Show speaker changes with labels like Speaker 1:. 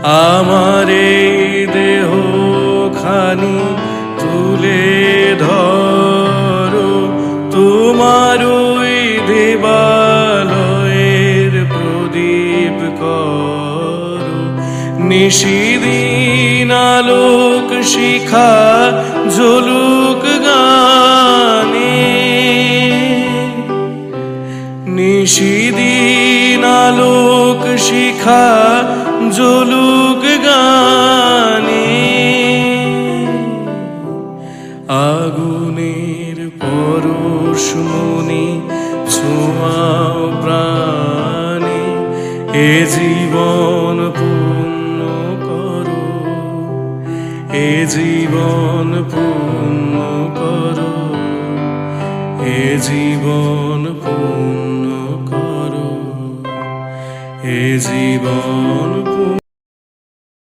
Speaker 1: আমার এই দেহ খানি তুলে ধরো, তোমার ওই দেবালয়ের প্রদীপ করো। নিশিদিন আলোক শিখা জ্বলুক গানে, নিশিদিন আলোক শিখা জ্বলুক গানে। আগুনের পরশ মনে ছোঁয়াও প্রাণে, এ জীবন পূর্ণ করো, এ জীবন পূর্ণ করো, এ জীবন পূর্ণ করো, এ জীবন পূর্ণ